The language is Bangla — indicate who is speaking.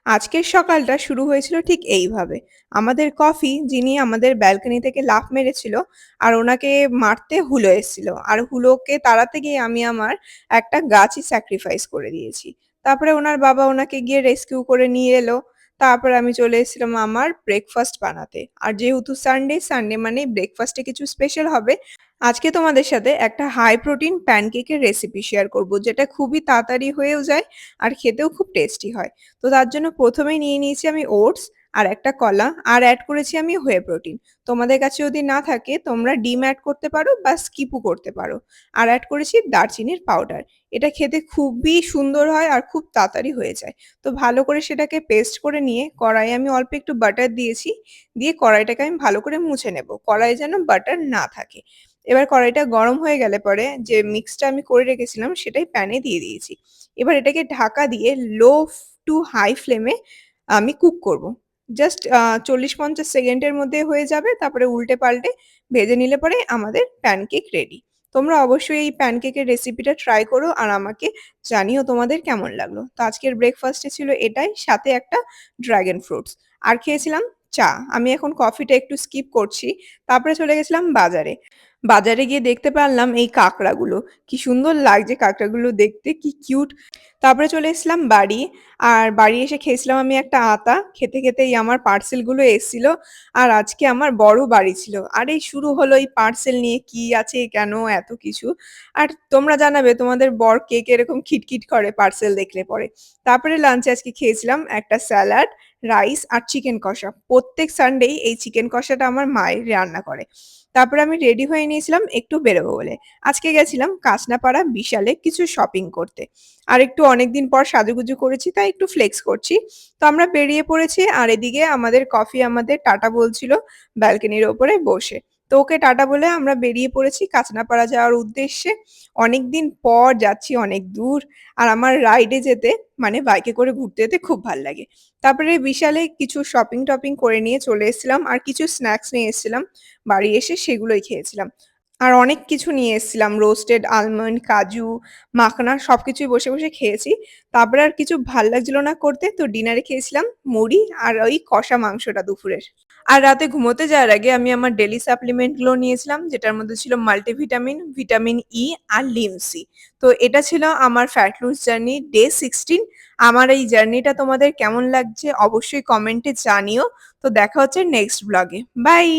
Speaker 1: আজকের সকালটা শুরু হয়েছিল ঠিক এইভাবে। আমাদের কফি যিনি আমাদের ব্যালকনি থেকে লাফ মেরেছিল আর ওনাকে মারতে হুলো এসেছিল। আর হুলোকে তাড়াতে গিয়ে আমি আমার একটা গাছই স্যাক্রিফাইস করে দিয়েছি। তারপরে উনার বাবা উনাকে গিয়ে রেস্কিউ করে নিয়ে এলো। তারপরে আমি চলে এসেছিলাম আমার ব্রেকফাস্ট বানাতে। আর যেহেতু সানডে মানেই ব্রেকফাস্টে কিছু স্পেশাল হবে। আজকে তোমাদের সাথে একটা হাই প্রোটিন প্যানকেকের রেসিপি শেয়ার করব, যেটা খুবই তাড়াতাড়ি হয়েও যায় আর খেতেও খুব টেস্টি হয়। তো তার জন্য প্রথমেই নিয়ে নিয়েছি আমি ওটস আর একটা কলা, আর অ্যাড করেছি আমি হোয়ে প্রোটিন। তোমাদের কাছে যদি না থাকে তোমরা ডিম অ্যাড করতে পারো বা স্কিপও করতে পারো। আর অ্যাড করেছি দারচিনির পাউডার। এটা খেতে খুবই সুন্দর হয় আর খুব তাড়াতাড়ি হয়ে যায়। তো ভালো করে সেটাকে পেস্ট করে নিয়ে কড়াইয়ে আমি অল্প একটু বাটার দিয়েছি। দিয়ে কড়াইটাকে আমি ভালো করে মুছে নেব, কড়াইয়ে যেন বাটার না থাকে। এবার কড়াইটা গরম হয়ে গেলে পরে যে মিক্সটা আমি করে রেখেছিলাম সেটাই প্যানে দিয়ে দিয়েছি। এবার এটাকে ঢাকা দিয়ে লো টু হাই ফ্লেমে আমি কুক করব। জাস্ট ৪০-৫০ সেকেন্ডের মধ্যে হয়ে যাবে। তারপরে উল্টে পাল্টে ভেজে নিলে পরে আমাদের প্যানকেক রেডি। তোমরা অবশ্যই এই প্যানকেকের রেসিপিটা ট্রাই করো আর আমাকে জানিও তোমাদের কেমন লাগলো। তো আজকের ব্রেকফাস্টে ছিল এটাই, সাথে একটা ড্রাগন ফ্রুটস। আর খেয়েছিলাম চা। আমি এখন কফিটা একটু স্কিপ করছি। তারপরে চলে গেছিলাম বাজারে। বাজারে গিয়ে দেখতে পারলাম এই কাঁকড়াগুলো। কি সুন্দর লাগছে কাঁকড়াগুলো দেখতে, কি কিউট। তারপরে চলে এসেছিলাম বাড়ি। আর বাড়ি এসে খেয়েছিলাম আমি একটা আতা। খেতে, খেতেই আমার পার্সেলগুলো এসেছিল। আর আজকে আমার বড় বাড়ি ছিল। আর এই শুরু হলো এই পার্সেল নিয়ে কি আছে, কেন এত কিছু। আর তোমরা জানাবে তোমাদের বর কে, কে এরকম খিটখিট করে পার্সেল দেখলে পরে। তারপরে লাঞ্চে আজকে খেয়েছিলাম একটা স্যালাড, রাইস আর চিকেন কষা। প্রত্যেক সানডেই এই চিকেন কষাটা আমার মায়ের রান্না করে। তারপরে আমি রেডি হয়ে নিয়েছিলাম একটু বেরোবো বলে। আজকে গেছিলাম কাঁচনাপাড়া বিশালে কিছু শপিং করতে। আর একটু অনেকদিন পর সাজুগুজু করেছি তাই একটু ফ্লেক্স করছি। তো আমরা বেরিয়ে পড়েছি আর এদিকে আমাদের কফি আমাদের টাটা বলছিল ব্যালকনির ওপরে বসে। তো ওকে টাটা বলে আমরা বেরিয়ে পড়েছি কাঁচনাপাড়া যাওয়ার উদ্দেশ্যে। অনেকদিন পর যাচ্ছি অনেক দূর। আর আমার রাইডে যেতে মানে বাইকে করে ঘুরতে যেতে খুব ভাল লাগে। তারপরে বিশালে কিছু শপিং-টপিং করে নিয়ে চলে এসেছিলাম আর কিছু স্ন্যাকস নিয়ে এসেছিলাম। বাড়ি এসে সেগুলোই খেয়েছিলাম। আর অনেক কিছু নিয়ে এসেছিলাম রোস্টেড আলমন্ড, কাজু, মাখনা সবকিছুই বসে, বসে খেয়েছি। তারপরে আর কিছু ভাল লাগছিল না করতে। তো ডিনারে খেয়েছিলাম মুড়ি আর ওই কষা মাংসটা দুপুরের। আর রাতে ঘুমোতে যাওয়ার আগে আমি আমার ডেইলি সাপ্লিমেন্ট গুলো নিয়েছিলাম, যেটার মধ্যে ছিল মাল্টিভিটামিন, ভিটামিন ই আর লিমসি। তো এটা ছিল আমার ফ্যাট লুজ জার্নি ডে 16। আমার এই জার্নিটা তোমাদের কেমন লাগছে অবশ্যই কমেন্টে জানিও। তো দেখা হচ্ছে নেক্সট ব্লগে। বাই।